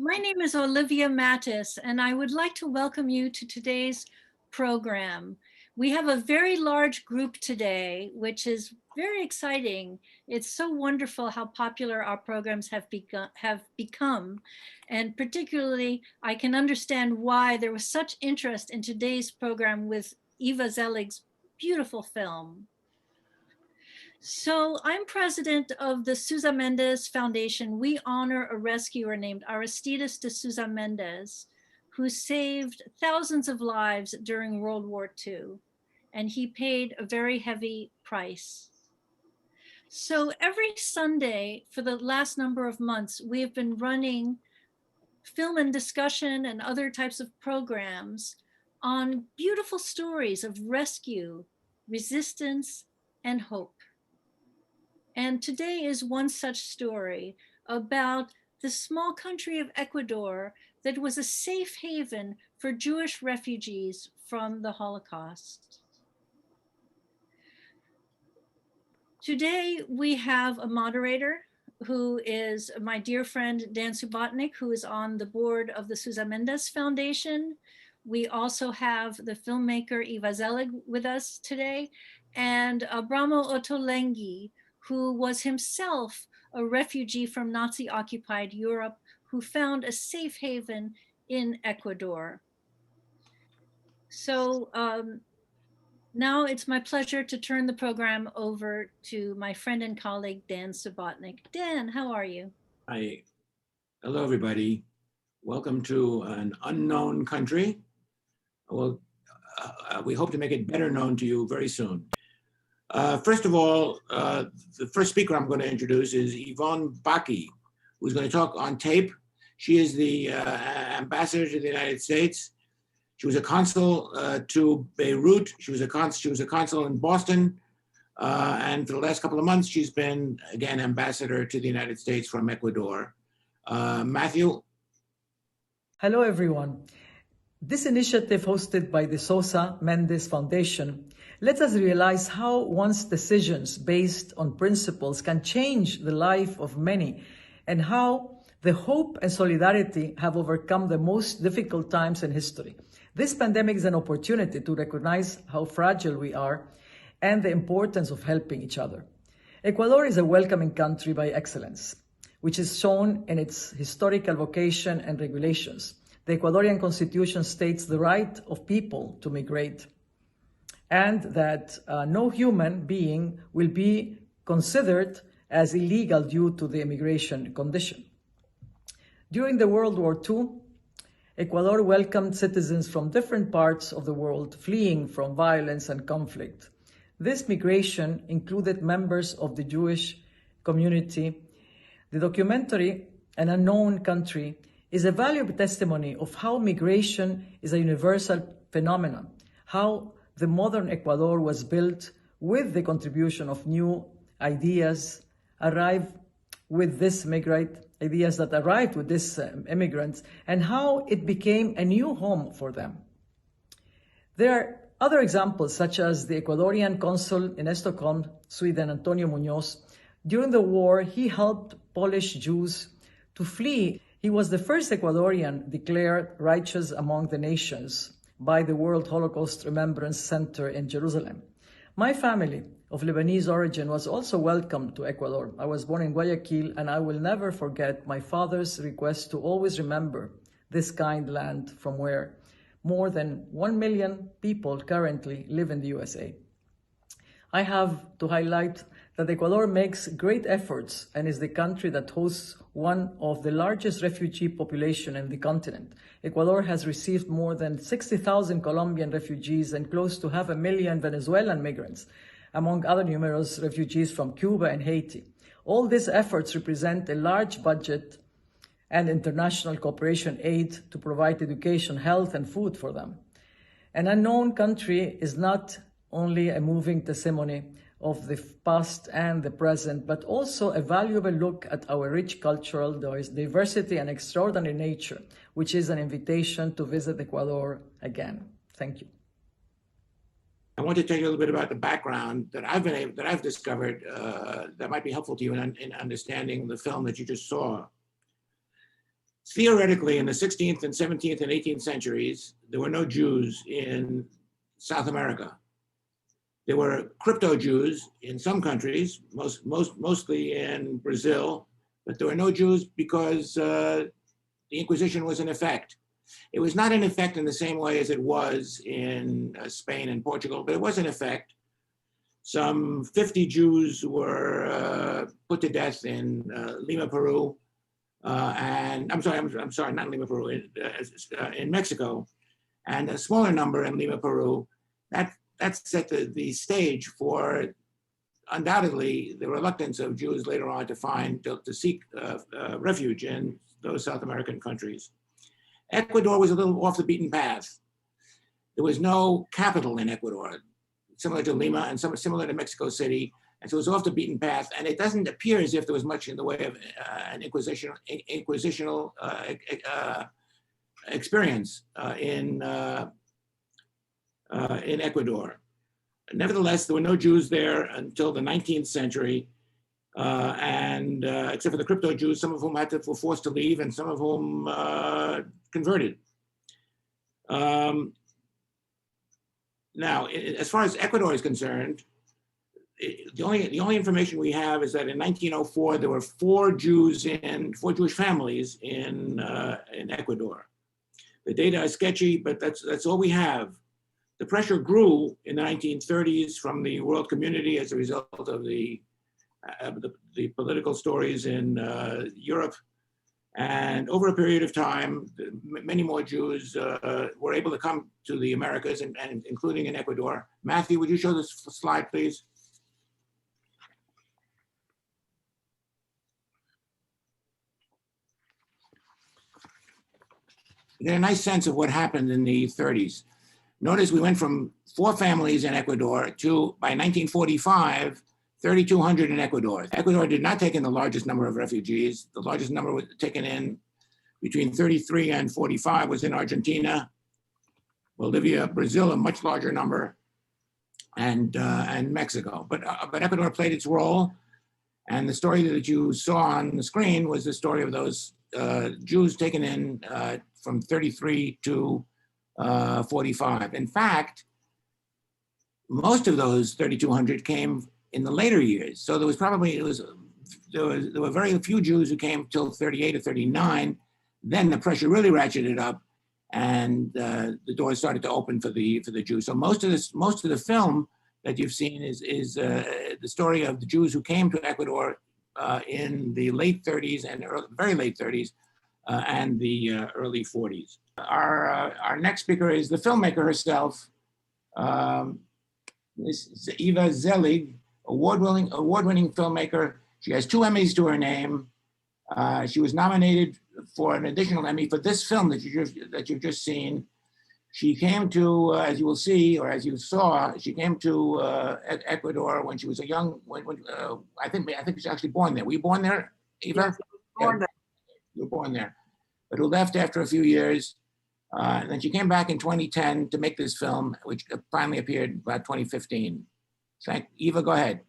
My name is Olivia Mattis, and I would like to welcome you to today's program. We have a very large group today, which is very exciting. It's so wonderful how popular our programs have become. And particularly, I can understand why there was such interest in today's program with EVA ZELIG'S beautiful film. So I'm president of the Sousa Mendes Foundation. We honor a rescuer named Aristides de Sousa Mendes, who saved thousands of lives during World War II, and he paid a very heavy price. So every Sunday for the last number of months, we have been running film and discussion and other types of programs on beautiful stories of rescue, resistance, and hope. And today is one such story about the small country of Ecuador that was a safe haven for Jewish refugees from the Holocaust. Today we have a moderator who is my dear friend Dan Subotnick, who is on the board of the Sousa Mendes Foundation. We also have the filmmaker EVA ZELIG with us today, and ABRAMO OTTOLENGHI, who was himself a refugee from Nazi-occupied Europe, who found a safe haven in Ecuador. So now it's my pleasure to turn the program over to my friend and colleague, Dan Subotnick. Dan, how are you? Hi. Hello, everybody. Welcome to an unknown country. Well, we hope to make it better known to you very soon. First of all, the first speaker I'm going to introduce is Yvonne BAKI, who's going to talk on tape. She is the ambassador to the United States. She was a consul to Beirut. She was a consul in Boston. And for the last couple of months, she's been, again, ambassador to the United States from Ecuador. Matthew? Hello, everyone. This initiative hosted by the Sousa Mendes Foundation lets us realize how one's decisions based on principles can change the life of many, and how the hope and solidarity have overcome the most difficult times in history. This pandemic is an opportunity to recognize how fragile we are and the importance of helping each other. Ecuador is a welcoming country by excellence, which is shown in its historical vocation and regulations. The Ecuadorian Constitution states the right of people to migrate, and that no human being will be considered as illegal due to the immigration condition. During the World War II, Ecuador welcomed citizens from different parts of the world fleeing from violence and conflict. This migration included members of the Jewish community. The documentary, An Unknown Country, is a valuable testimony of how migration is a universal phenomenon, how the modern Ecuador was built with the contribution of new ideas that arrived with these immigrants, and how it became a new home for them. There are other examples, such as the Ecuadorian consul in Stockholm, Sweden, Antonio Muñoz. During the war, he helped Polish Jews to flee. He was the first Ecuadorian declared righteous among the nations by the World Holocaust Remembrance Center in Jerusalem. My family of Lebanese origin was also welcomed to Ecuador. I was born in Guayaquil, and I will never forget my father's request to always remember this kind land from where more than 1 million people currently live in the USA. I have to highlight that Ecuador makes great efforts and is the country that hosts one of the largest refugee population in the continent. Ecuador has received more than 60,000 Colombian refugees and close to 500,000 Venezuelan migrants, among other numerous refugees from Cuba and Haiti. All these efforts represent a large budget and international cooperation aid to provide education, health, and food for them. An Unknown Country is not only a moving testimony of the past and the present, but also a valuable look at our rich cultural diversity and extraordinary nature, which is an invitation to visit Ecuador again. Thank you. I want to tell you a little bit about the background that I've discovered that might be helpful to you in understanding the film that you just saw. theoretically, in the 16th and 17th and 18th centuries, there were no Jews in South America. There were crypto-Jews in some countries, mostly in Brazil, but there were no Jews because the Inquisition was in effect. It was not in effect in the same way as it was in Spain and Portugal, but it was in effect. Some 50 Jews were put to death in Lima, Peru, and I'm sorry, not Lima, Peru, in Mexico, and a smaller number in Lima, Peru. That set the stage for undoubtedly the reluctance of Jews later on to seek refuge in those South American countries. Ecuador was a little off the beaten path. There was no capital in Ecuador, similar to Lima and similar to Mexico City. And so it was off the beaten path. And it doesn't appear as if there was much in the way of an inquisitional experience in Ecuador. Nevertheless, there were no Jews there until the 19th century. Except for the crypto Jews, some of whom were forced to leave and some of whom converted. Now, as far as Ecuador is concerned, the only information we have is that in 1904 there were four Jewish families in Ecuador. The data is sketchy, but that's all we have. The pressure grew in the 1930s from the world community as a result of the political stories in Europe. And over a period of time, many more Jews were able to come to the Americas, and including in Ecuador. Matthew, would you show this slide, please? You get a nice sense of what happened in the 30s. Notice we went from 4 families in Ecuador to, by 1945, 3,200 in Ecuador. Ecuador did not take in the largest number of refugees. The largest number was taken in between 33 and 45 was in Argentina, Bolivia, Brazil, a much larger number, and Mexico. But Ecuador played its role, and the story that you saw on the screen was the story of those Jews taken in from 33 to 45. In fact, most of those 3,200 came in the later years. So there were very few Jews who came till 38 or 39. Then the pressure really ratcheted up, and the doors started to open for the Jews. So most of the film that you've seen is the story of the Jews who came to Ecuador in the late 30s and very late 30s and the early 40s. Our next speaker is the filmmaker herself. This is EVA ZELIG'S, award-winning filmmaker. She has 2 Emmys to her name. She was nominated for an additional Emmy for this film that you've just seen. She came to, as you will see, or as you saw, she came to Ecuador when she was a young. I think she was actually born there. Were you born there, Eva? Yes, I was born there. You were born there, but who left after a few years. And then she came back in 2010 to make this film, which finally appeared about 2015. Eva, go ahead.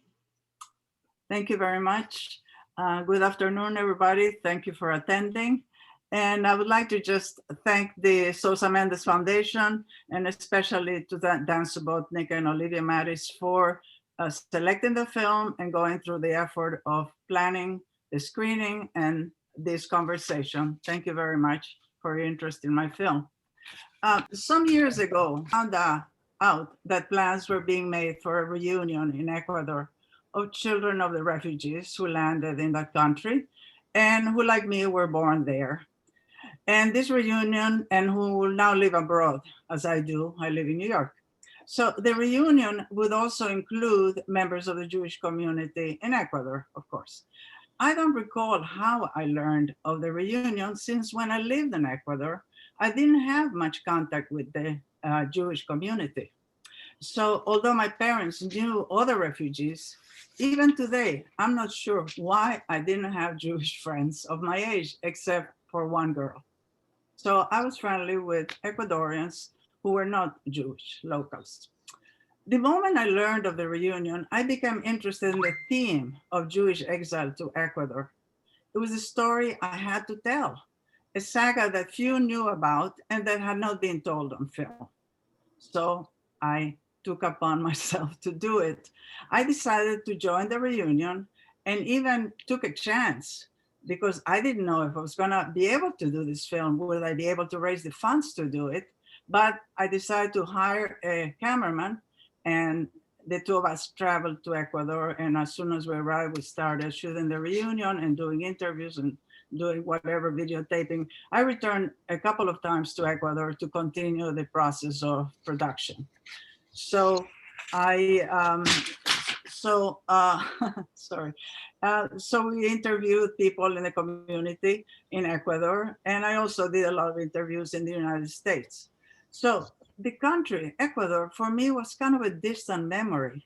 Thank you very much. Good afternoon, everybody. Thank you for attending. And I would like to just thank the Sosa Mendes Foundation, and especially to Dan Subotnick and Olivia Mattis for selecting the film and going through the effort of planning the screening and this conversation. Thank you very much for your interest in my film. Some years ago, I found out that plans were being made for a reunion in Ecuador of children of the refugees who landed in that country and who, like me, were born there. And this reunion, and who will now live abroad, as I do, I live in New York. So the reunion would also include members of the Jewish community in Ecuador, of course. I don't recall how I learned of the reunion, since when I lived in Ecuador, I didn't have much contact with the Jewish community. So although my parents knew other refugees, even today, I'm not sure why I didn't have Jewish friends of my age, except for one girl. So I was friendly with Ecuadorians who were not Jewish locals. The moment I learned of the reunion, I became interested in the theme of Jewish exile to Ecuador. It was a story I had to tell. a saga that few knew about and that had not been told on film. So I took upon myself to do it. I decided to join the reunion and even took a chance because I didn't know if I was gonna be able to do this film, would I be able to raise the funds to do it? But I decided to hire a cameraman, and the two of us traveled to Ecuador. And as soon as we arrived, we started shooting the reunion and doing interviews and doing whatever videotaping. I returned a couple of times to Ecuador to continue the process of production. So sorry. So we interviewed people in the community in Ecuador, and I also did a lot of interviews in the United States. So the country, Ecuador, for me was kind of a distant memory.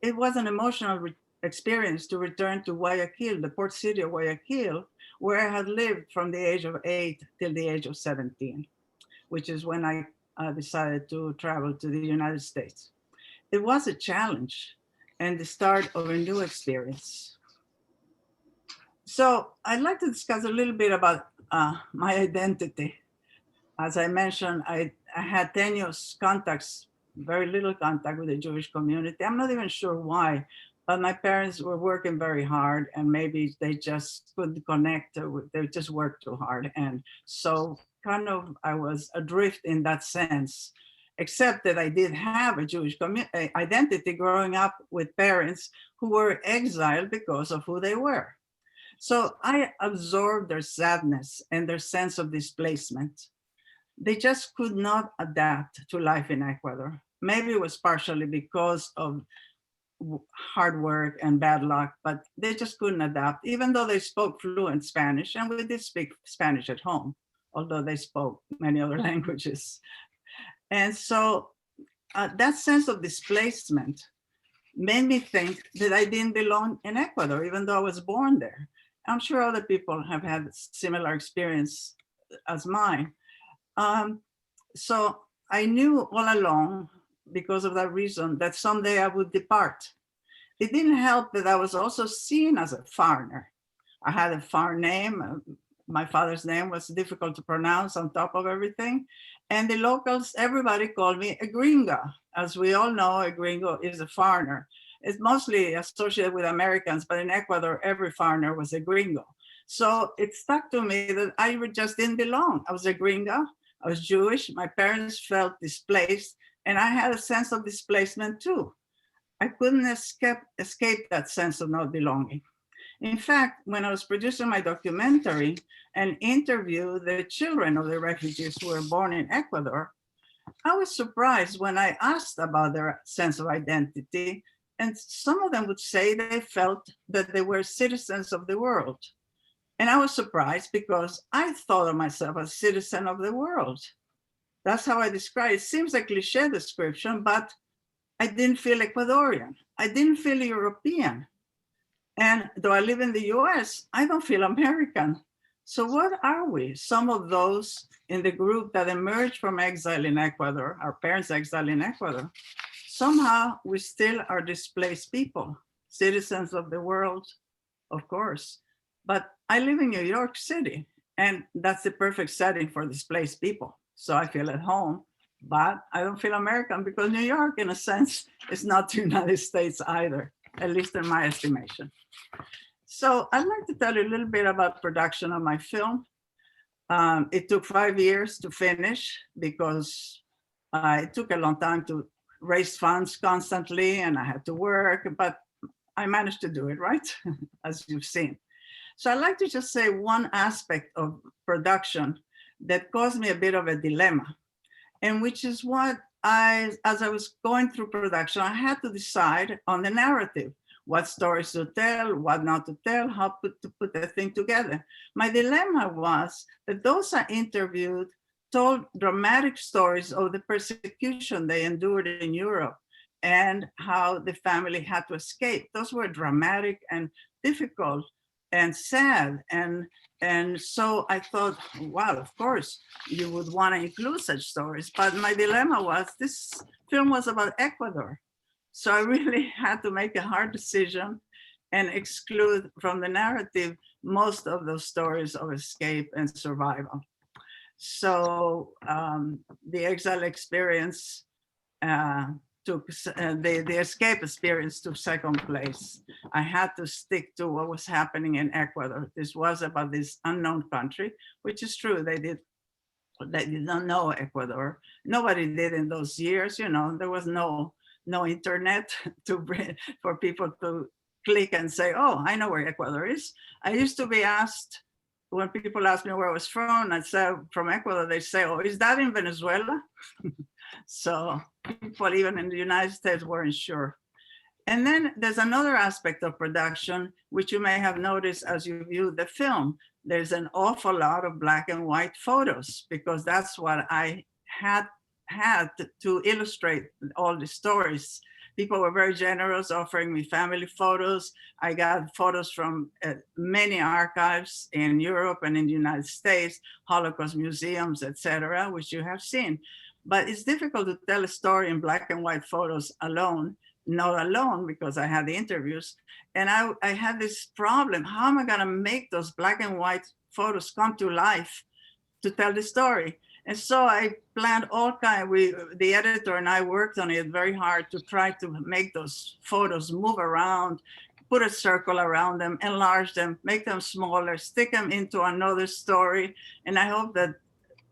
It was an emotional experience to return to Guayaquil, the port city of Guayaquil, where I had lived from the age of 8 till the age of 17, which is when I decided to travel to the United States. It was a challenge and the start of a new experience. So I'd like to discuss a little bit about my identity. As I mentioned, I had tenuous contacts, very little contact with the Jewish community. I'm not even sure why, but my parents were working very hard and maybe they just couldn't connect. They just worked too hard. And so kind of I was adrift in that sense, except that I did have a Jewish identity growing up with parents who were exiled because of who they were. So I absorbed their sadness and their sense of displacement. They just could not adapt to life in Ecuador. Maybe it was partially because of hard work and bad luck, but they just couldn't adapt, even though they spoke fluent Spanish, and we did speak Spanish at home, although they spoke many other languages. And so that sense of displacement made me think that I didn't belong in Ecuador, even though I was born there. I'm sure other people have had similar experience as mine. So I knew all along, because of that reason, that someday I would depart. It didn't help that I was also seen as a foreigner. I had a foreign name. My father's name was difficult to pronounce on top of everything. And the locals, everybody called me a gringo. As we all know, a gringo is a foreigner. It's mostly associated with Americans, but in Ecuador, every foreigner was a gringo. So it stuck to me that I just didn't belong. I was a gringo. I was Jewish. My parents felt displaced, and I had a sense of displacement too. I couldn't escape that sense of not belonging. In fact, when I was producing my documentary and interviewed the children of the refugees who were born in Ecuador, I was surprised when I asked about their sense of identity, and some of them would say they felt that they were citizens of the world. And I was surprised because I thought of myself as a citizen of the world. That's how I describe it. It seems a cliche description, but I didn't feel Ecuadorian. I didn't feel European. And though I live in the US, I don't feel American. So what are we? Some of those in the group that emerged from exile in Ecuador, our parents' exile in Ecuador, somehow we still are displaced people, citizens of the world, of course. But I live in New York City, and that's the perfect setting for displaced people. So I feel at home, but I don't feel American because New York, in a sense, is not the United States either, at least in my estimation. So I'd like to tell you a little bit about production of my film. It took 5 years to finish because it took a long time to raise funds constantly, and I had to work, but I managed to do it, right? As you've seen. So I'd like to just say one aspect of production that caused me a bit of a dilemma, and which is what as I was going through production, I had to decide on the narrative, what stories to tell, what not to tell, how to put the thing together. My dilemma was that those I interviewed told dramatic stories of the persecution they endured in Europe and how the family had to escape. Those were dramatic and difficult and sad. And so I thought, wow, of course, you would want to include such stories. But my dilemma was this film was about Ecuador. So I really had to make a hard decision. and exclude from the narrative most of those stories of escape and survival. So the exile experience the escape experience took second place. I had to stick to what was happening in Ecuador. This was about this unknown country, which is true. They did not know Ecuador. Nobody did in those years. You know, there was no internet to bring for people to click and say, oh, I know where Ecuador is. I used to be asked, when people ask me where I was from, I said from Ecuador, they say, oh, is that in Venezuela? So people even in the United States weren't sure. And then there's another aspect of production, which you may have noticed as you view the film. There's an awful lot of black and white photos, because that's what I had to illustrate all the stories. People were very generous, offering me family photos. I got photos from many archives in Europe and in the United States, Holocaust museums, etc., which you have seen. But it's difficult to tell a story in black and white photos alone, not alone, because I had the interviews. And I had this problem. How am I going to make those black and white photos come to life to tell the story? And so I planned all kinds. The editor and I worked on it very hard to try to make those photos move around, put a circle around them, enlarge them, make them smaller, stick them into another story. And I hope that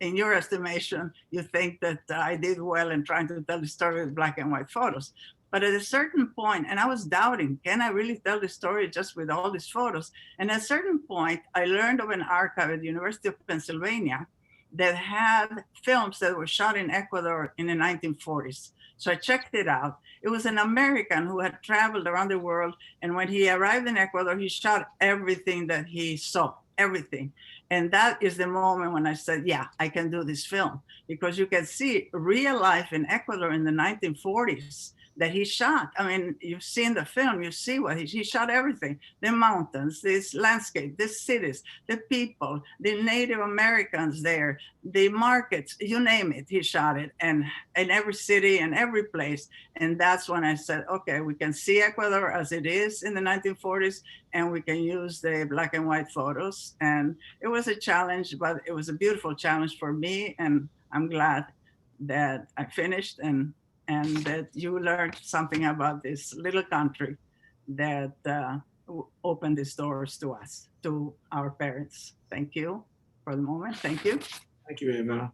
in your estimation, you think that I did well in trying to tell the story with black and white photos. But at a certain point, and I was doubting, can I really tell the story just with all these photos? And at a certain point, I learned of an archive at the University of Pennsylvania that had films that were shot in Ecuador in the 1940s. So I checked it out. It was an American who had traveled around the world. And when he arrived in Ecuador, he shot everything that he saw, everything. And that is the moment when I said, yeah, I can do this film, because you can see real life in Ecuador in the 1940s that he shot. I mean, you've seen the film, you see what he shot everything, the mountains, this landscape, the cities, the people, the Native Americans there, the markets, you name it, he shot it, and in every city and every place. And that's when I said, okay, we can see Ecuador as it is in the 1940s, and we can use the black and white photos. And it was a challenge, but it was a beautiful challenge for me. And I'm glad that I finished and that you learned something about this little country that opened these doors to us, to our parents. Thank you for the moment. Thank you. Thank you, Eva.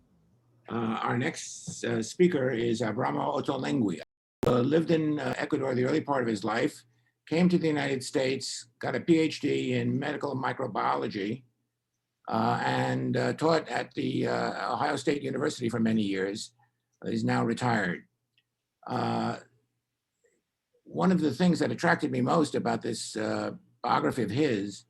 Our next speaker is ABRAMO OTTOLENGHI. Lived in Ecuador the early part of his life, came to the United States, got a Ph.D. in medical microbiology, and taught at the Ohio State University for many years. He's now retired. One of the things that attracted me most about this biography of his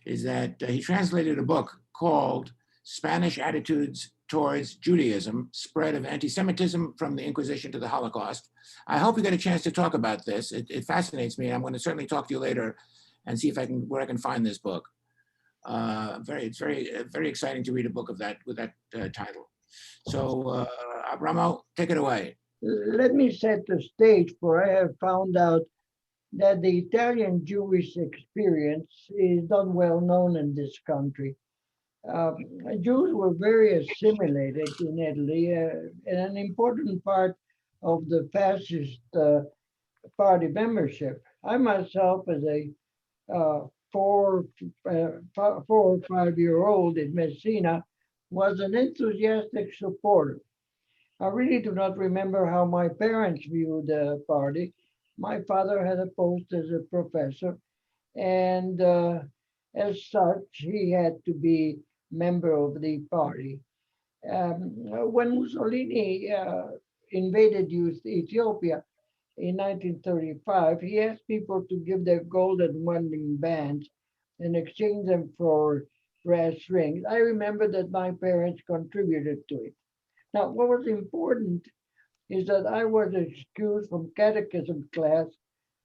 is that he translated a book called Spanish Attitudes Towards Judaism, Spread of Anti-Semitism from the Inquisition to the Holocaust. I hope you get a chance to talk about this. It fascinates me. I'm going to certainly talk to you later and see if where I can find this book. It's very exciting to read a book of that with that title. So ABRAMO, take it away. Let me set the stage, for I have found out that the Italian Jewish experience is not well known in this country. Jews were very assimilated in Italy, and an important part of the fascist party membership. I myself, as a 4 or 5 year old in Messina, was an enthusiastic supporter. I really do not remember how my parents viewed the party. My father had a post as a professor, and as such, he had to be member of the party. When Mussolini invaded Ethiopia in 1935, he asked people to give their golden wedding bands and exchange them for brass rings. I remember that my parents contributed to it. Now, what was important is that I was excused from catechism class,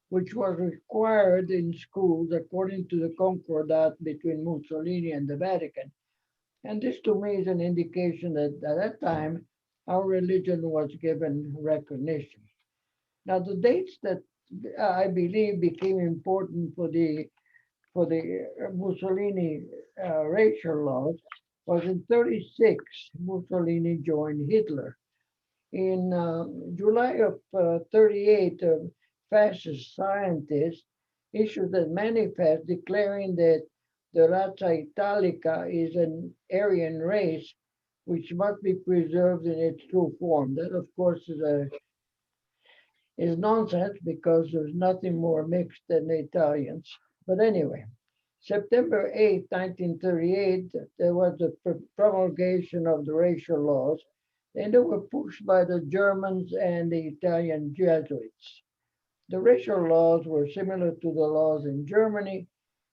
which was required in schools according to the Concordat between Mussolini and the Vatican. And this to me is an indication that at that time, our religion was given recognition. Now, the dates that I believe, became important for the Mussolini racial laws was in 36. Mussolini joined Hitler. In July of 38, fascist scientists issued a manifest declaring that the razza italica is an Aryan race which must be preserved in its true form. That, of course, is nonsense because there's nothing more mixed than the Italians. But anyway, September 8, 1938, there was the promulgation of the racial laws, and they were pushed by the Germans and the Italian Jesuits. The racial laws were similar to the laws in Germany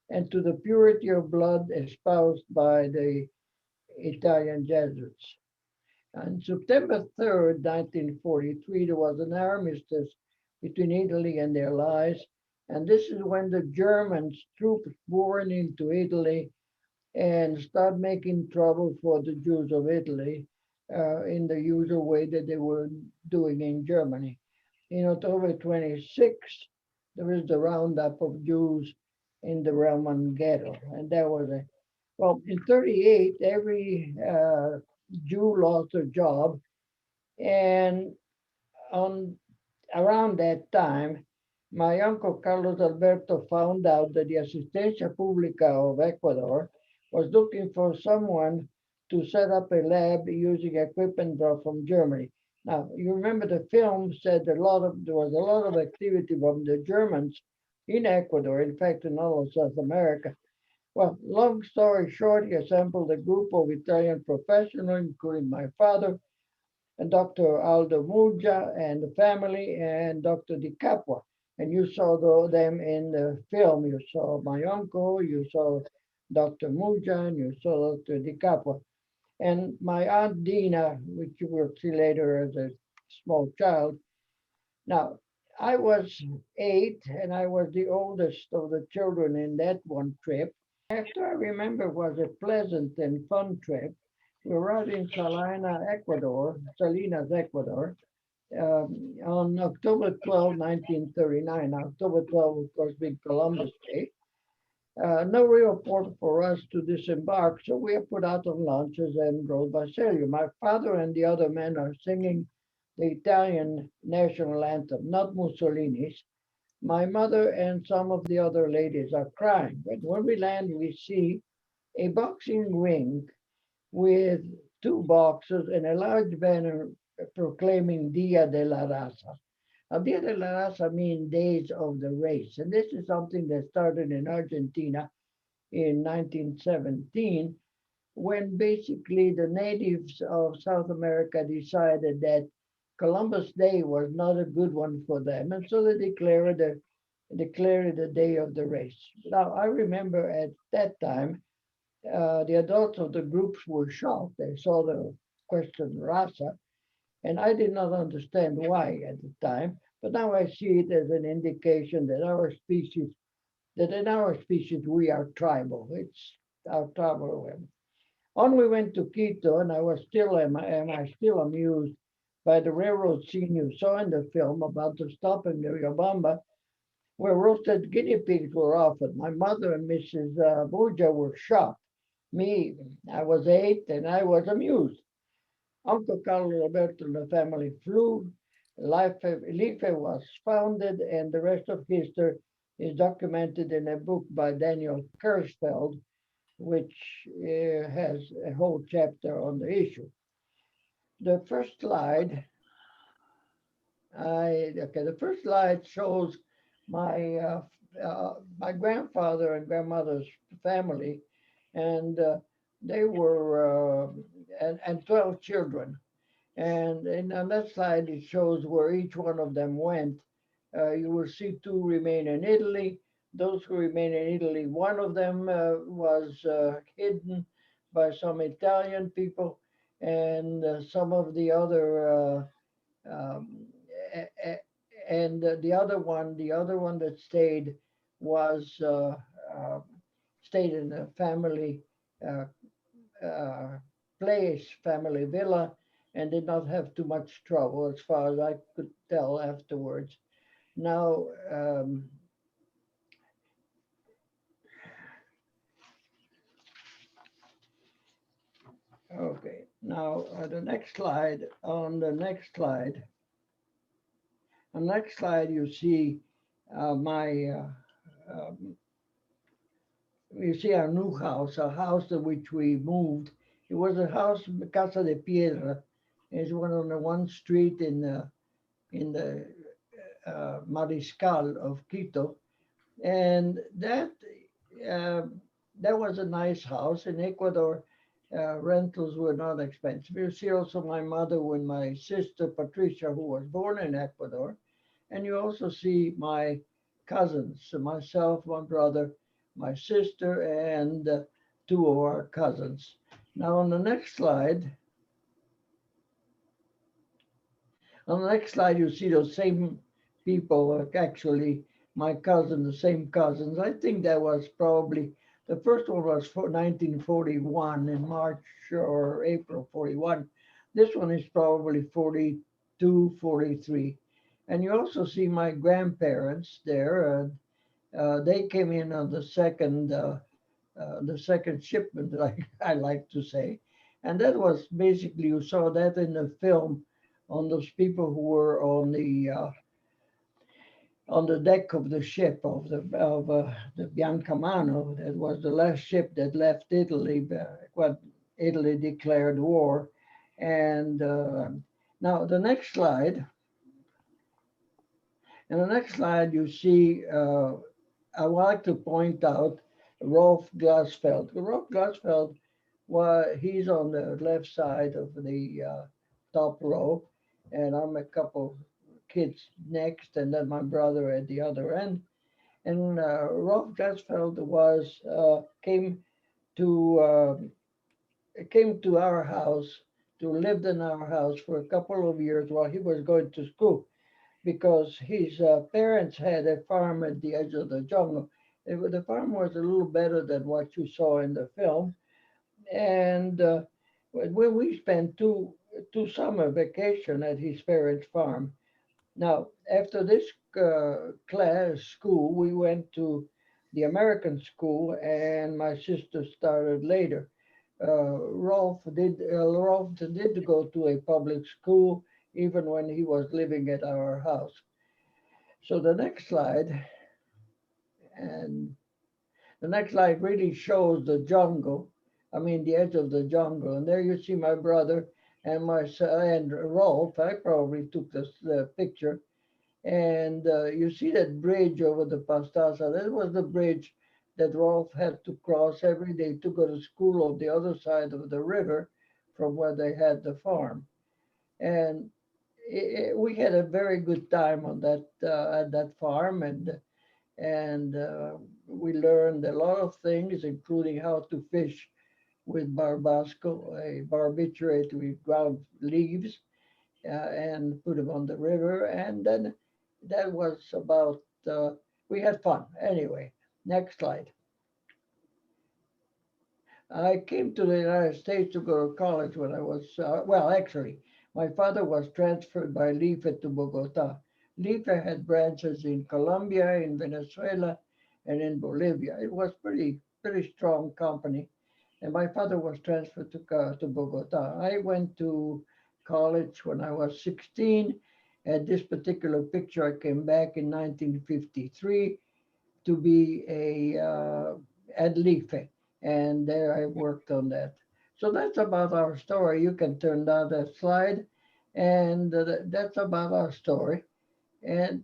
and to the purity of blood espoused by the Italian Jesuits. On September 3rd, 1943, there was an armistice between Italy and their allies, and this is when the Germans troops poured into Italy and start making trouble for the Jews of Italy in the usual way that they were doing in Germany. In October 26th, there is the roundup of Jews in the Roman ghetto, and that was well, in 38, every Jew lost a job, and on around that time, my uncle Carlos Alberto found out that the Asistencia Pública of Ecuador was looking for someone to set up a lab using equipment brought from Germany. Now, you remember the film said there was a lot of activity from the Germans in Ecuador, in fact, in all of South America. Well, long story short, he assembled a group of Italian professionals, including my father, and Dr. Aldo Muja and the family, and Dr. Di Capua. And you saw them in the film. You saw my uncle, you saw Dr. Muja, and you saw Dr. Di Capua. And my Aunt Dina, which you will see later as a small child. Now, I was 8, and I was the oldest of the children in that one trip. After I remember, it was a pleasant and fun trip. We arrived in Salinas, Ecuador, on October 12, 1939. October 12, of course, being Columbus Day. No real port for us to disembark, so we are put out of launches and rode by sailor. My father and the other men are singing the Italian national anthem, not Mussolini's. My mother and some of the other ladies are crying. But when we land, we see a boxing ring with 2 boxes and a large banner proclaiming Dia de la Raza. Now, Dia de la Raza means days of the race. And this is something that started in Argentina in 1917, when basically the natives of South America decided that Columbus Day was not a good one for them. And so they declared the day of the race. Now, I remember at that time, the adults of the groups were shocked. They saw the question Rasa, and I did not understand why at the time. But now I see it as an indication that in our species, we are tribal. It's our tribal way. On we went to Quito, and am I still amused by the railroad scene you saw in the film about the stop in Riobamba, where roasted guinea pigs were offered. My mother and Mrs. Buja were shocked. Me, I was 8 and I was amused. Uncle Carlos Alberto and the family flew. Life was founded, and the rest of history is documented in a book by Daniel Kersfeld, which has a whole chapter on the issue. The first slide, the first slide shows my my grandfather and grandmother's family, and they were and 12 children. And on that slide, it shows where each one of them went. You will see 2 remain in Italy. Those who remain in Italy, one of them was hidden by some Italian people, and some of the other, um, and the other one that stayed was stayed in a family uh, uh, place, family villa, and did not have too much trouble as far as I could tell afterwards. Now, okay, now the next slide, on the next slide, you see um, you see our new house, a house to which we moved. It was a house, Casa de Piedra. It's one on the one street in the Mariscal of Quito, and uh, that was a nice house in Ecuador. Rentals were not expensive. You see also my mother and my sister Patricia, who was born in Ecuador, and you also see my cousins, so myself, my brother, my sister, and two of our cousins. Now on the next slide, you see those same people, actually my cousin, the same cousins. I think that was probably, the first one was for 1941 in March or April 41. This one is probably 42, 43. And you also see my grandparents there. They came in on the second shipment, like I like to say. And that was basically, you saw that in the film on those people who were on the deck of the ship of the Biancamano. That was the last ship that left Italy when Italy declared war. And now the next slide. In the next slide, you see, I would like to point out Rolf Glasfeld. Rolf Glasfeld, he's on the left side of the top row, and I'm a couple kids next, and then my brother at the other end. And Rolf Glasfeld came to our house, lived in our house for a couple of years while he was going to school, because his parents had a farm at the edge of the jungle. The farm was a little better than what you saw in the film. And when we spent two summer vacation at his parents' farm. Now, after this school, we went to the American school, and my sister started later. Rolf did go to a public school even when he was living at our house. So the next slide, and the next slide really shows the jungle. I mean, the edge of the jungle. And there you see my brother and and Rolf. I probably took the picture. And you see that bridge over the Pastaza. That was the bridge that Rolf had to cross every day to go to school on the other side of the river from where they had the farm. And we had a very good time on that at that farm, and we learned a lot of things, including how to fish with barbasco, a barbiturate with ground leaves, and put them on the river. And then that was about, we had fun. Anyway, next slide. I came to the United States to go to college when I was, well, actually, my father was transferred by LIFE to Bogota. LIFE had branches in Colombia, in Venezuela, and in Bolivia. It was pretty strong company. And my father was transferred to Bogota. I went to college when I was 16. At this particular picture, I came back in 1953 to be at LIFE. And there I worked on that. So that's about our story. You can turn down that slide. And that's about our story. And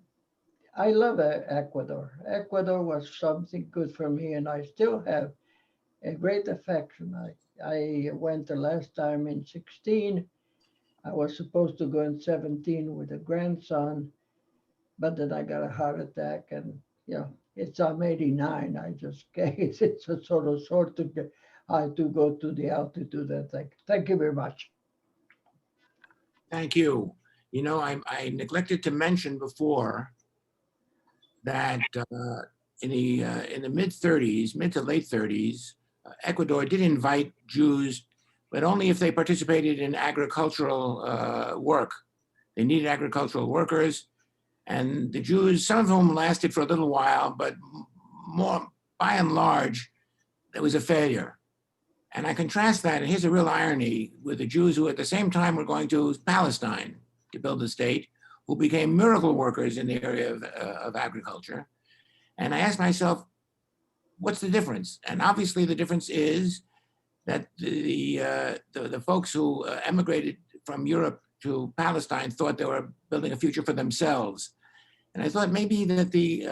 I love Ecuador. Ecuador was something good for me, and I still have a great affection. I went the last time in 16. I was supposed to go in 17 with a grandson, but then I got a heart attack, and I'm 89. I just it's a sort of I to go to the altitude and think. Thank you very much. Thank you. You know, I neglected to mention before that in the mid to late 30s, Ecuador did invite Jews, but only if they participated in agricultural work. They needed agricultural workers, And the Jews, some of whom lasted for a little while, but more, by and large, it was a failure. And I contrast that, and here's a real irony, with the Jews who at the same time were going to Palestine to build a state, who became miracle workers in the area of agriculture. And I asked myself, what's the difference? And obviously the difference is that the folks who emigrated from Europe to Palestine thought they were building a future for themselves. And I thought maybe that the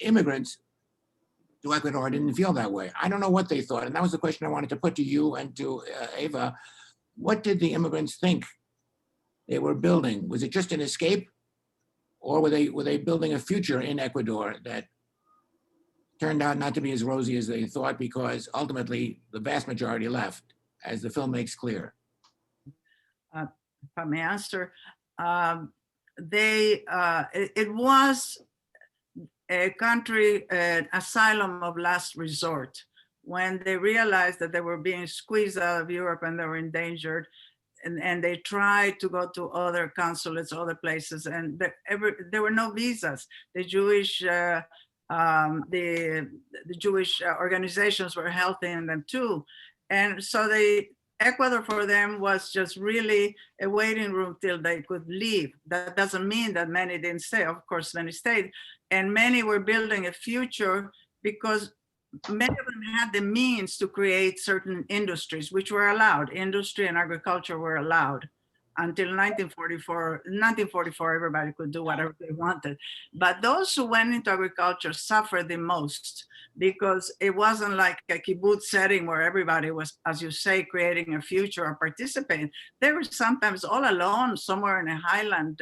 immigrants to Ecuador didn't feel that way. I don't know what they thought. And that was the question I wanted to put to you and to Eva. What did the immigrants think they were building? Was it just an escape? Or were they building a future in Ecuador that turned out not to be as rosy as they thought, because ultimately the vast majority left, as the film makes clear? If I may answer, it was a country, an asylum of last resort. When they realized that they were being squeezed out of Europe and they were endangered, and they tried to go to other consulates, other places, and there were no visas. The Jewish Jewish organizations were helping them too. And so Ecuador for them was just really a waiting room till they could leave. That doesn't mean that many didn't stay. Of course, many stayed. And many were building a future because many of them had the means to create certain industries, which were allowed. Industry and agriculture were allowed until 1944. 1944, everybody could do whatever they wanted. But those who went into agriculture suffered the most, because it wasn't like a kibbutz setting where everybody was, as you say, creating a future or participating. They were sometimes all alone somewhere in a highland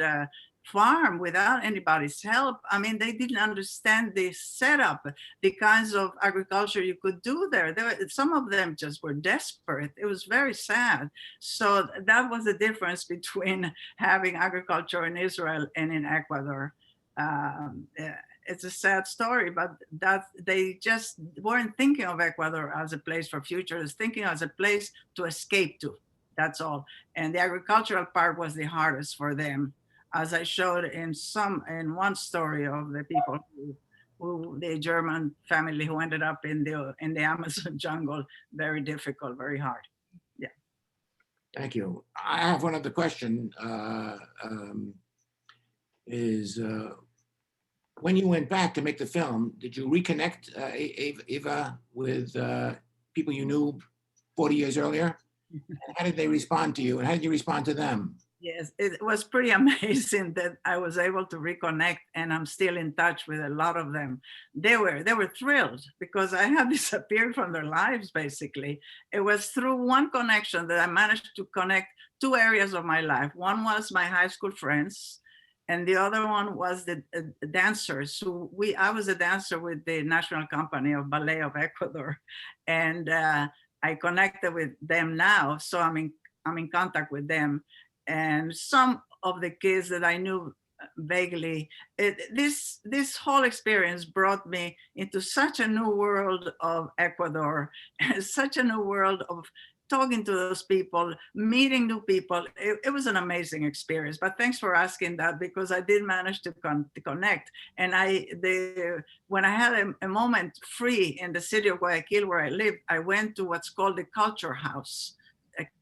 farm without anybody's help. I mean, they didn't understand the setup, the kinds of agriculture you could do there. Some of them just were desperate. It was very sad. So that was the difference between having agriculture in Israel and in Ecuador. It's a sad story, but that they just weren't thinking of Ecuador as a place for future. It's thinking as a place to escape to. That's all. And the agricultural part was the hardest for them, as I showed in one story of the people who the German family who ended up in the Amazon jungle. Very difficult, very hard. Yeah. Thank you. I have one other question. When you went back to make the film, did you reconnect, Eva, with people you knew 40 years earlier? And how did they respond to you, and how did you respond to them? Yes, it was pretty amazing that I was able to reconnect, and I'm still in touch with a lot of them. They were thrilled because I had disappeared from their lives, basically. It was through one connection that I managed to connect two areas of my life. One was my high school friends, and the other one was the dancers. I was a dancer with the National Company of Ballet of Ecuador, and I connected with them now, so I'm in contact with them. And some of the kids that I knew vaguely, this whole experience brought me into such a new world of Ecuador, such a new world of talking to those people, meeting new people. It was an amazing experience. But thanks for asking that, because I did manage to connect. And when I had a moment free in the city of Guayaquil where I lived, I went to what's called the Culture House,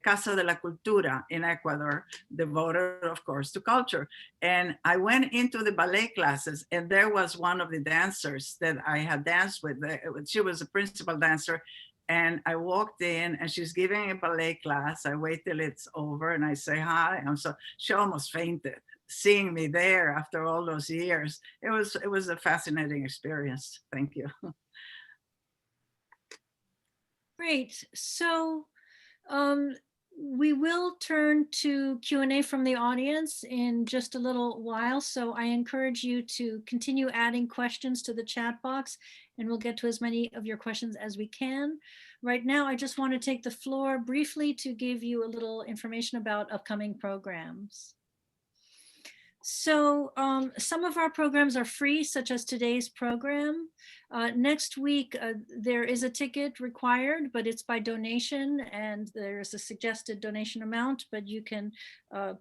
Casa de la Cultura in Ecuador, devoted, of course, to culture. And I went into the ballet classes, and there was one of the dancers that I had danced with. She was a principal dancer. And I walked in, and she's giving a ballet class. I wait till it's over, and I say hi. And so she almost fainted seeing me there after all those years. It was a fascinating experience. Thank you. Great. So we will turn to Q&A from the audience in just a little while. So I encourage you to continue adding questions to the chat box, and we'll get to as many of your questions as we can. Right now, I just want to take the floor briefly to give you a little information about upcoming programs. So some of our programs are free, such as today's program. Next week, there is a ticket required, but it's by donation, and there's a suggested donation amount, but you can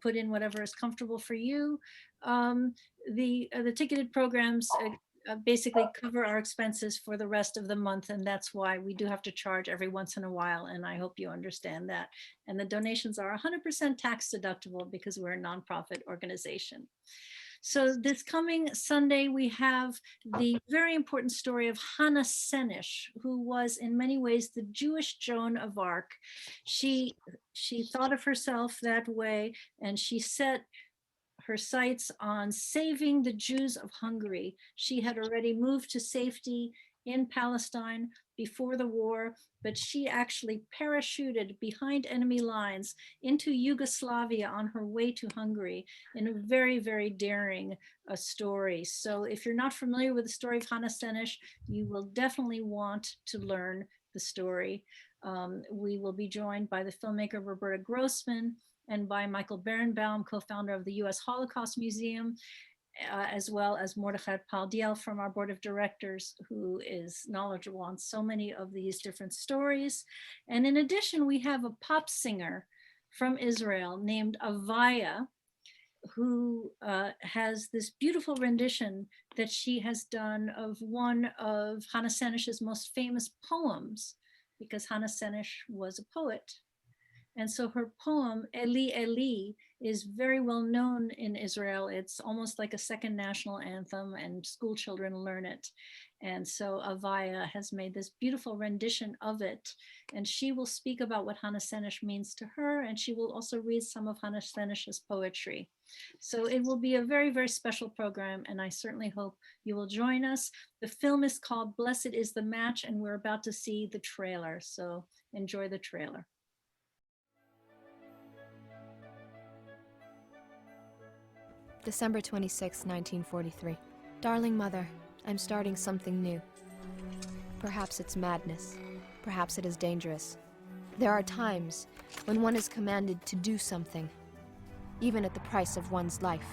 put in whatever is comfortable for you. The ticketed programs basically cover our expenses for the rest of the month, and that's why we do have to charge every once in a while, and I hope you understand that. And the donations are 100% tax deductible because we're a nonprofit organization. So this coming Sunday, we have the very important story of Hannah Senesh, who was in many ways the Jewish Joan of Arc. She thought of herself that way, and she set her sights on saving the Jews of Hungary. She had already moved to safety in Palestine before the war, but she actually parachuted behind enemy lines into Yugoslavia on her way to Hungary in a very, very daring story. So if you're not familiar with the story of Hannah Senesh, you will definitely want to learn the story. We will be joined by the filmmaker Roberta Grossman and by Michael Berenbaum, co-founder of the U.S. Holocaust Museum, as well as Mordechai Paldiel from our board of directors, who is knowledgeable on so many of these different stories. And in addition, we have a pop singer from Israel named Avaya, who has this beautiful rendition that she has done of one of Hannah Senesh's most famous poems, because Hannah Senesh was a poet. And so her poem, Eli Eli, is very well known in Israel. It's almost like a second national anthem, and school children learn it. And so Avaya has made this beautiful rendition of it. And she will speak about what Hannah Senesh means to her, and she will also read some of Hannah Senesh's poetry. So it will be a very, very special program, and I certainly hope you will join us. The film is called Blessed is the Match, and we're about to see the trailer. So enjoy the trailer. December 26, 1943. Darling mother, I'm starting something new. Perhaps it's madness. Perhaps it is dangerous. There are times when one is commanded to do something, even at the price of one's life.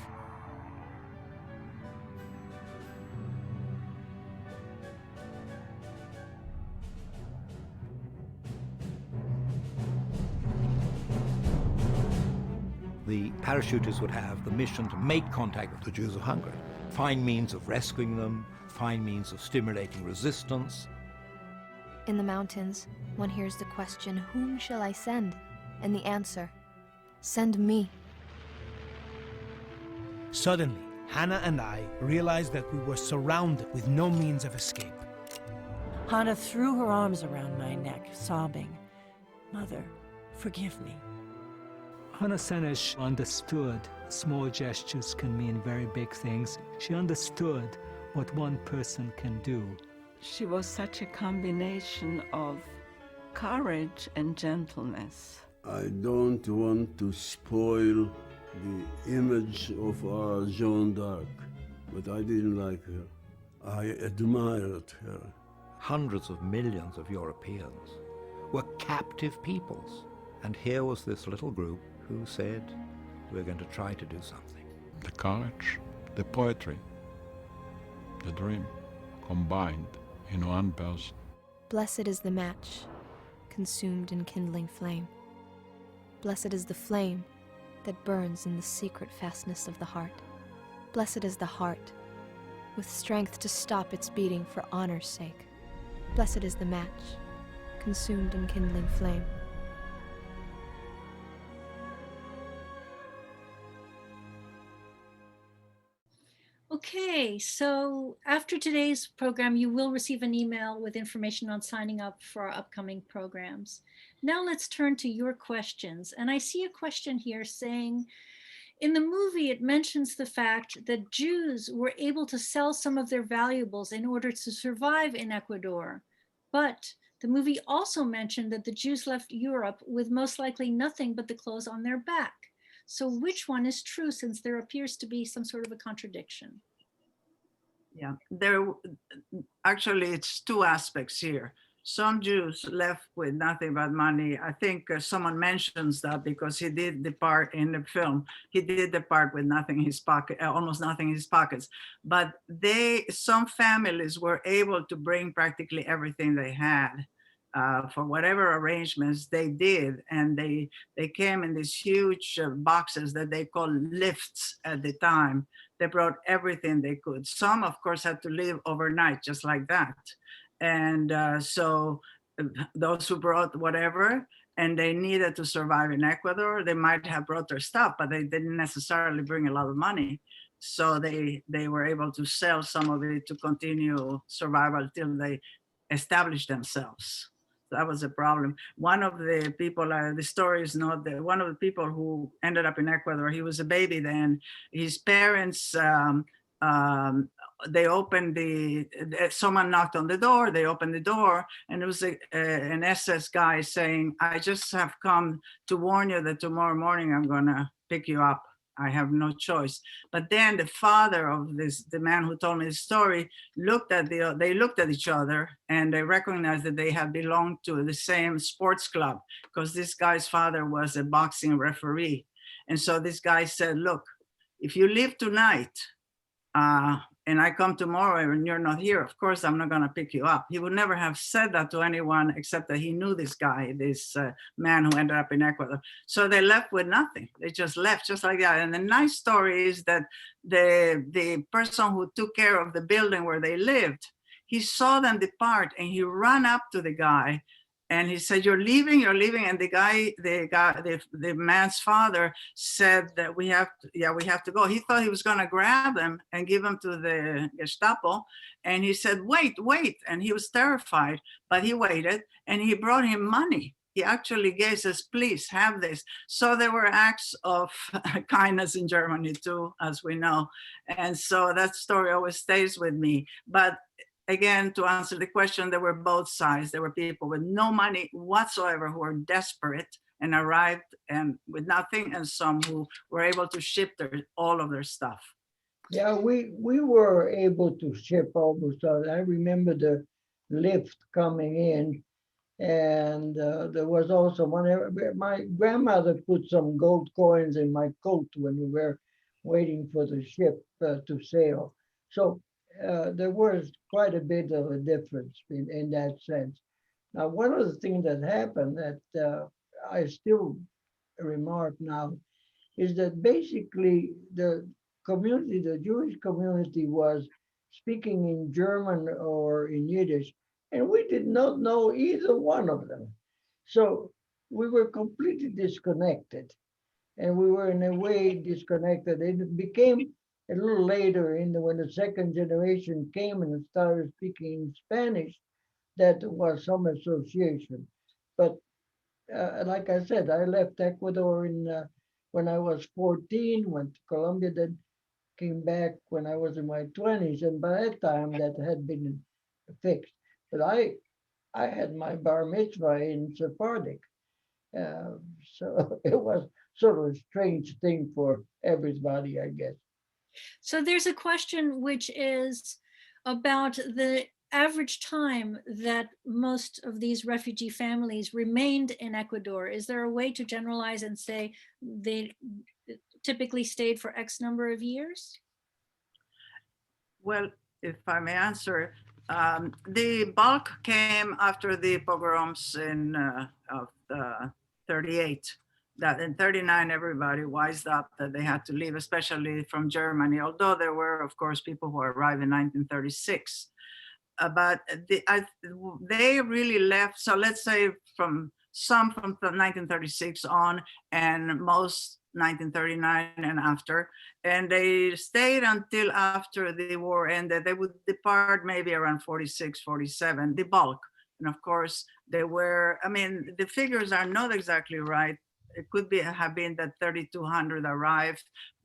The parachutists would have the mission to make contact with the Jews of Hungary, find means of rescuing them, find means of stimulating resistance. In the mountains, one hears the question, whom shall I send? And the answer, send me. Suddenly, Hannah and I realized that we were surrounded with no means of escape. Hannah threw her arms around my neck, sobbing, "Mother, forgive me." Hannah Senesh understood small gestures can mean very big things. She understood what one person can do. She was such a combination of courage and gentleness. I don't want to spoil the image of our Joan d'Arc, but I didn't like her. I admired her. Hundreds of millions of Europeans were captive peoples. And here was this little group who said, we're going to try to do something. The courage, the poetry, the dream combined in one person. Blessed is the match, consumed in kindling flame. Blessed is the flame that burns in the secret fastness of the heart. Blessed is the heart, with strength to stop its beating for honor's sake. Blessed is the match, consumed in kindling flame. Okay, so after today's program, you will receive an email with information on signing up for our upcoming programs. Now let's turn to your questions. And I see a question here saying, in the movie, it mentions the fact that Jews were able to sell some of their valuables in order to survive in Ecuador. But the movie also mentioned that the Jews left Europe with most likely nothing but the clothes on their back. So which one is true, since there appears to be some sort of a contradiction? Yeah, actually it's two aspects here. Some Jews left with nothing but money. I think someone mentions that because he did the part in the film. He did the part with nothing in his pocket, almost nothing in his pockets. But some families were able to bring practically everything they had for whatever arrangements they did. And they came in these huge boxes that they called lifts at the time. They brought everything they could. Some, of course, had to live overnight, just like that. And so those who brought whatever, and they needed to survive in Ecuador, they might have brought their stuff, but they didn't necessarily bring a lot of money. So they were able to sell some of it to continue survival till they established themselves. That was a problem. One of the people, the story is not that one of the people who ended up in Ecuador, he was a baby then. His parents, they opened someone knocked on the door, they opened the door, and it was an SS guy saying, I just have come to warn you that tomorrow morning I'm gonna pick you up. I have no choice. But then the father of the man who told me the story, they looked at each other and they recognized that they had belonged to the same sports club, because this guy's father was a boxing referee. And so this guy said, look, if you leave tonight, and I come tomorrow and you're not here, of course, I'm not gonna pick you up. He would never have said that to anyone except that he knew this guy, this man who ended up in Ecuador. So they left with nothing. They just left just like that. And the nice story is that the person who took care of the building where they lived, he saw them depart and he ran up to the guy and he said, you're leaving. And the man's father said that we have to go. He thought he was going to grab them and give them to the Gestapo. And he said, wait. And he was terrified, but he waited and he brought him money. He actually gave, says, please have this. So there were acts of kindness in Germany too, as we know. And so that story always stays with me. But again, to answer the question, there were both sides. There were people with no money whatsoever who were desperate and arrived and with nothing, and some who were able to ship all of their stuff. Yeah, we were able to ship almost all. I remember the lift coming in, and there was also my grandmother put some gold coins in my coat when we were waiting for the ship to sail. So there was quite a bit of a difference in that sense. Now, one of the things that happened that I still remark now is that basically the community, the Jewish community, was speaking in German or in Yiddish, and we did not know either one of them. So we were completely disconnected, and we were in a way disconnected. It became a little later when the second generation came and started speaking in Spanish, that there was some association. But like I said, I left Ecuador when I was 14, went to Colombia, then came back when I was in my 20s. And by that time that had been fixed. But I had my bar mitzvah in Sephardic. So it was sort of a strange thing for everybody, I guess. So there's a question which is about the average time that most of these refugee families remained in Ecuador. Is there a way to generalize and say they typically stayed for X number of years? Well, if I may answer, the bulk came after the pogroms of 38. That in 39, everybody wised up that they had to leave, especially from Germany, although there were, of course, people who arrived in 1936. But they really left, so let's say from 1936 on, and most 1939 and after, and they stayed until after the war ended. They would depart maybe around 46, 47, the bulk. And of course, they were, I mean, the figures are not exactly right. It could have been that 3,200 arrived,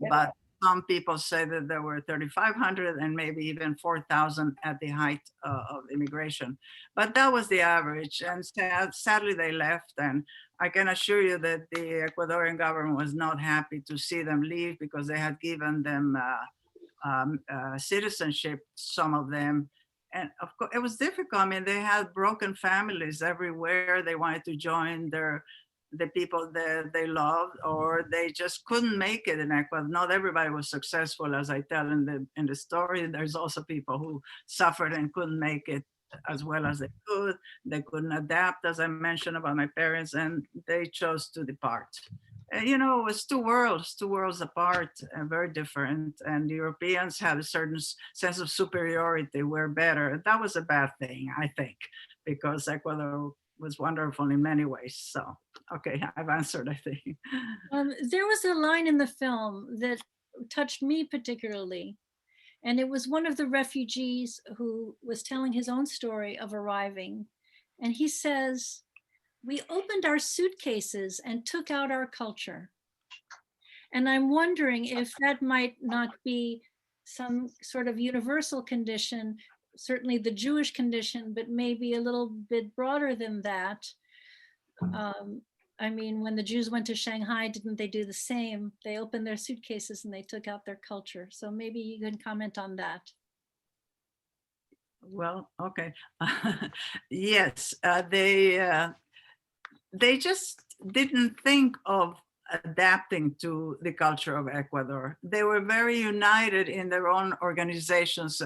but some people say that there were 3,500 and maybe even 4,000 at the height of immigration. But that was the average, and sadly they left. And I can assure you that the Ecuadorian government was not happy to see them leave, because they had given them citizenship, some of them. And of course, it was difficult. I mean, they had broken families everywhere. They wanted to join the people that they loved, or they just couldn't make it in Ecuador. Not everybody was successful, as I tell in the story. There's also people who suffered and couldn't make it as well as they could. They couldn't adapt, as I mentioned about my parents, and they chose to depart. You know, it was two worlds apart and very different. And the Europeans had a certain sense of superiority. We're better. That was a bad thing, I think, because Ecuador was wonderful in many ways. So, okay, I've answered, I think. There was a line in the film that touched me particularly. And it was one of the refugees who was telling his own story of arriving. And he says, "We opened our suitcases and took out our culture." And I'm wondering if that might not be some sort of universal condition, certainly the Jewish condition, but maybe a little bit broader than that. I mean, when the Jews went to Shanghai, didn't they do the same? They opened their suitcases and they took out their culture. So maybe you can comment on that. Well, okay. Yes, they just didn't think of adapting to the culture of Ecuador. They were very united in their own organizations.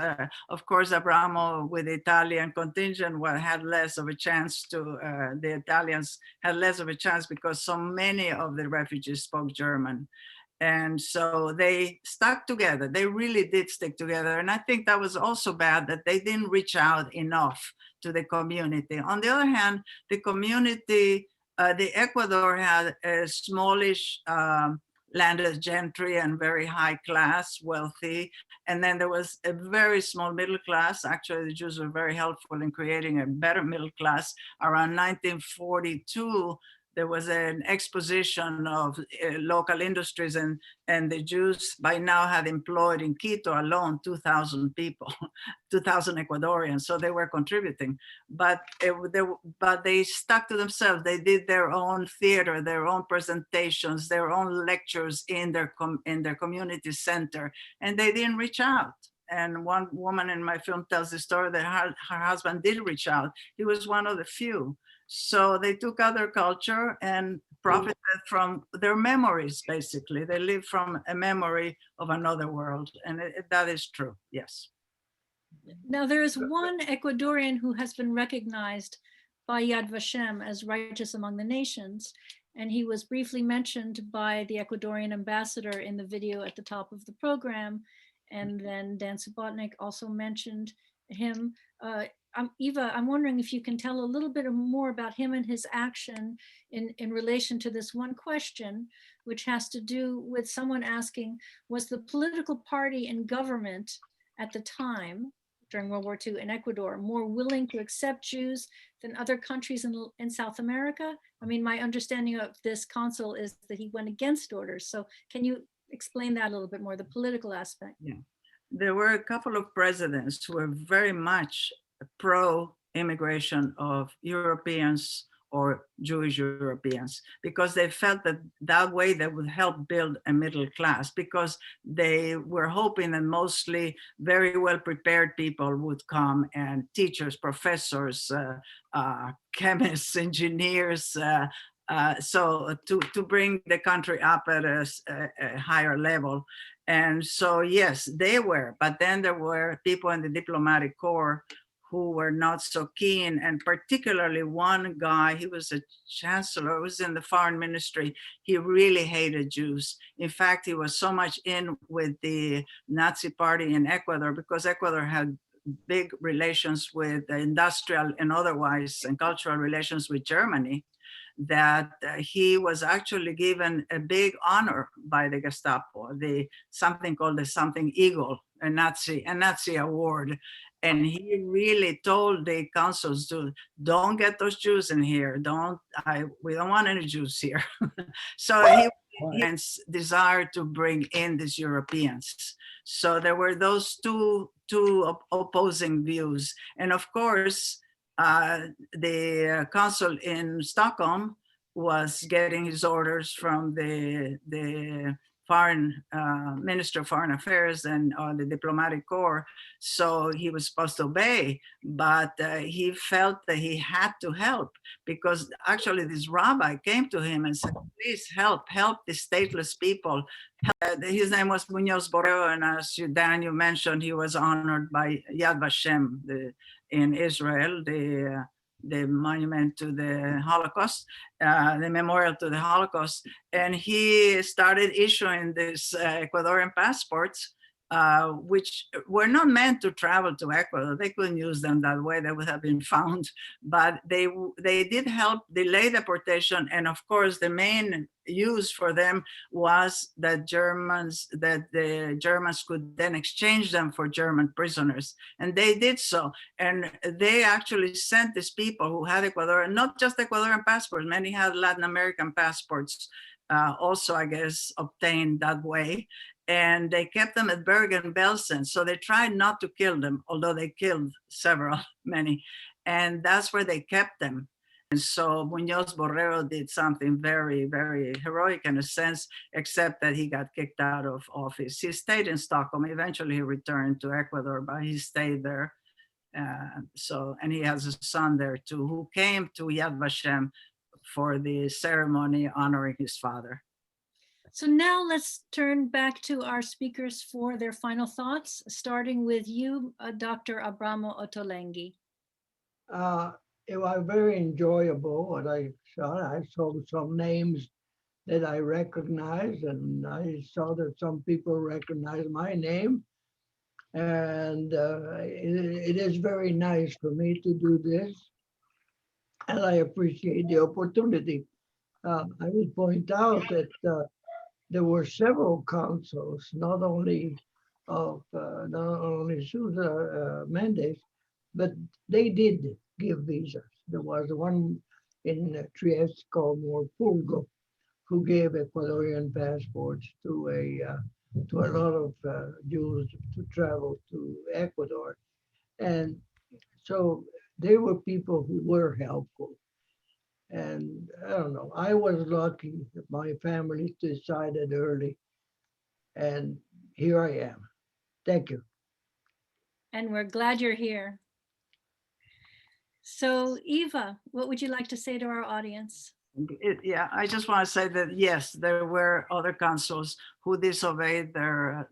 Of course, ABRAMO with the Italian contingent had less of a chance to, the Italians had less of a chance because so many of the refugees spoke German. And so they stuck together. They really did stick together. And I think that was also bad that they didn't reach out enough to the community. On the other hand, the community, the Ecuador had a smallish landed gentry and very high class, wealthy. And then there was a very small middle class. Actually, the Jews were very helpful in creating a better middle class. Around 1942, there was an exposition of local industries, and the Jews by now had employed in Quito alone 2,000 people, 2,000 Ecuadorians, so they were contributing. But they stuck to themselves. They did their own theater, their own presentations, their own lectures in their community center, and they didn't reach out. And one woman in my film tells the story that her husband did reach out. He was one of the few. So they took out their culture and profited from their memories, basically. They lived from a memory of another world. And that is true, yes. Now, there is one Ecuadorian who has been recognized by Yad Vashem as righteous among the nations. And he was briefly mentioned by the Ecuadorian ambassador in the video at the top of the program. And then Dan Subotnik also mentioned him. Eva, I'm wondering if you can tell a little bit more about him and his action in relation to this one question, which has to do with someone asking, was the political party in government at the time, during World War II in Ecuador, more willing to accept Jews than other countries in South America? I mean, my understanding of this consul is that he went against orders. So can you explain that a little bit more, the political aspect? Yeah. There were a couple of presidents who were very much pro-immigration of Europeans or Jewish Europeans, because they felt that that way they would help build a middle class, because they were hoping that mostly very well prepared people would come, and teachers, professors, chemists, engineers, so to bring the country up at a higher level. And so, yes, they were, but then there were people in the diplomatic corps who were not so keen, and particularly one guy, he was a chancellor, was in the foreign ministry. He really hated Jews. In fact, he was so much in with the Nazi party in Ecuador, because Ecuador had big relations with industrial and otherwise and cultural relations with Germany, that he was actually given a big honor by the Gestapo, something called the Something Eagle, a Nazi award. And he really told the consuls to don't get those Jews in here. We don't want any Jews here. So he desired to bring in these Europeans. So there were those two opposing views. And of course, the consul in Stockholm was getting his orders from the foreign Minister of Foreign Affairs and the diplomatic corps, so he was supposed to obey, but he felt that he had to help, because actually this rabbi came to him and said, please help the stateless people. His name was Munoz Borrero, and as Dan, you mentioned, he was honored by Yad Vashem in Israel, the monument to the Holocaust, the memorial to the Holocaust. And he started issuing these Ecuadorian passports, which were not meant to travel to Ecuador. They couldn't use them that way. They would have been found, but they did help delay deportation. And of course, the main use for them was that the Germans could then exchange them for German prisoners. And they did so. And they actually sent these people who had Ecuadorian, not just Ecuadorian passports, many had Latin American passports, also, I guess, obtained that way. And they kept them at Bergen-Belsen. So they tried not to kill them, although they killed many. And that's where they kept them. And so Munoz Borrero did something very, very heroic in a sense, except that he got kicked out of office. He stayed in Stockholm. Eventually he returned to Ecuador, but he stayed there. And he has a son there too, who came to Yad Vashem for the ceremony honoring his father. So now let's turn back to our speakers for their final thoughts, starting with you, Dr. ABRAMO OTTOLENGHI. It was very enjoyable what I saw. I saw some names that I recognized, and I saw that some people recognize my name. And it is very nice for me to do this, and I appreciate the opportunity. I would point out that there were several consuls, not only Sousa Mendes, but they did give visas. There was one in Trieste called Morpurgo, who gave Ecuadorian passports to a lot of Jews to travel to Ecuador. And so they were people who were helpful. And I don't know, I was lucky that my family decided early, and here I am. Thank you. And we're glad you're here. So Eva, what would you like to say to our audience? Yeah, I just want to say that, yes, there were other consuls who disobeyed their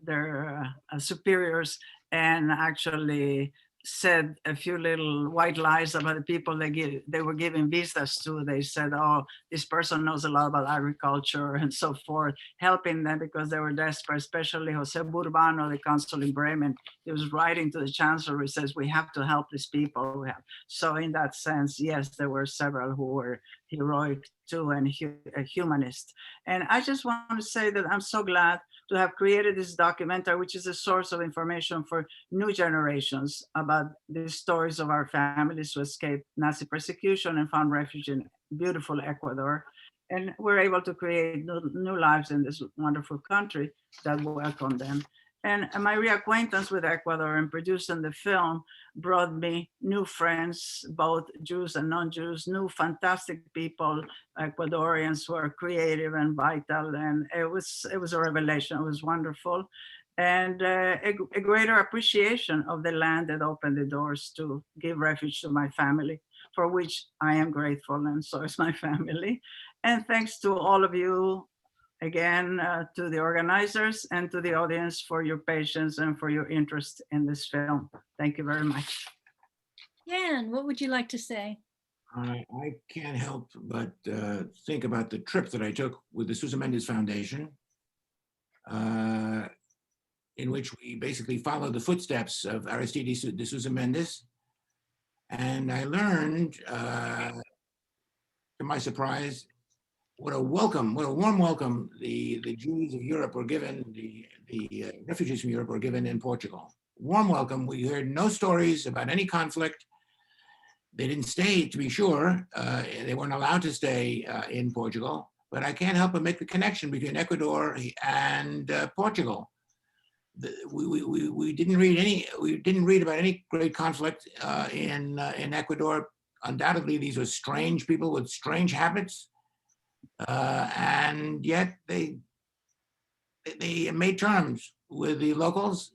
superiors and actually said a few little white lies about the people they were giving visas to. They said, oh, this person knows a lot about agriculture and so forth, helping them because they were desperate, especially Jose Burbano, the consul in Bremen. He was writing to the chancellor, he says, we have to help these people. So in that sense, yes, there were several who were heroic too and a humanist. And I just want to say that I'm so glad to have created this documentary, which is a source of information for new generations about the stories of our families who escaped Nazi persecution and found refuge in beautiful Ecuador. And we're able to create new lives in this wonderful country that welcome them. And my reacquaintance with Ecuador and producing the film brought me new friends, both Jews and non-Jews, new fantastic people, Ecuadorians who are creative and vital. And it was a revelation. It was wonderful. And a greater appreciation of the land that opened the doors to give refuge to my family, for which I am grateful, and so is my family. And thanks to all of you, again, to the organizers and to the audience for your patience and for your interest in this film. Thank you very much. Jan, what would you like to say? I can't help but think about the trip that I took with the Sousa Mendes Foundation, in which we basically followed the footsteps of Aristide de Sousa Mendes. And I learned, to my surprise, what a warm welcome the Jews of Europe were given, the refugees from Europe were given in Portugal. Warm welcome. We heard no stories about any conflict. They didn't stay, to be sure. They weren't allowed to stay in Portugal, but I can't help but make the connection between Ecuador and Portugal. We didn't read about any great conflict in Ecuador. Undoubtedly, these were strange people with strange habits. And yet they they made terms with the locals,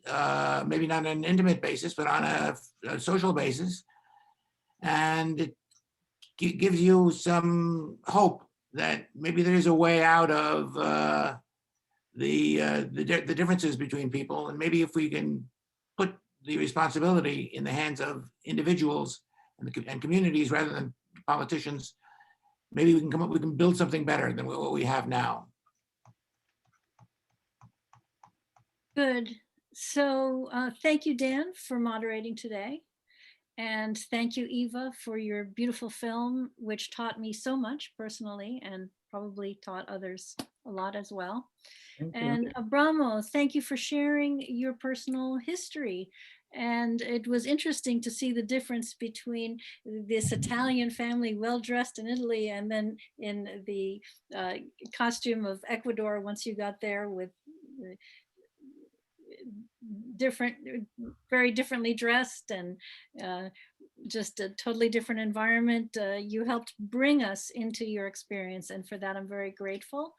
maybe not on an intimate basis, but on a social basis. And it gives you some hope that maybe there is a way out of the differences between people. And maybe if we can put the responsibility in the hands of individuals and communities rather than politicians, maybe we can build something better than what we have now. Good. So thank you, Dan, for moderating today. And thank you, Eva, for your beautiful film, which taught me so much personally and probably taught others a lot as well. And Abramo, thank you for sharing your personal history. And it was interesting to see the difference between this Italian family, well-dressed in Italy, and then in the costume of Ecuador once you got there with very differently dressed and just a totally different environment. You helped bring us into your experience, and for that I'm very grateful.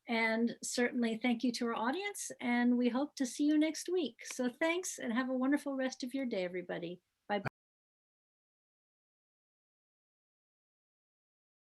And certainly thank you to our audience, and we hope to see you next week. So thanks, and have a wonderful rest of your day, everybody.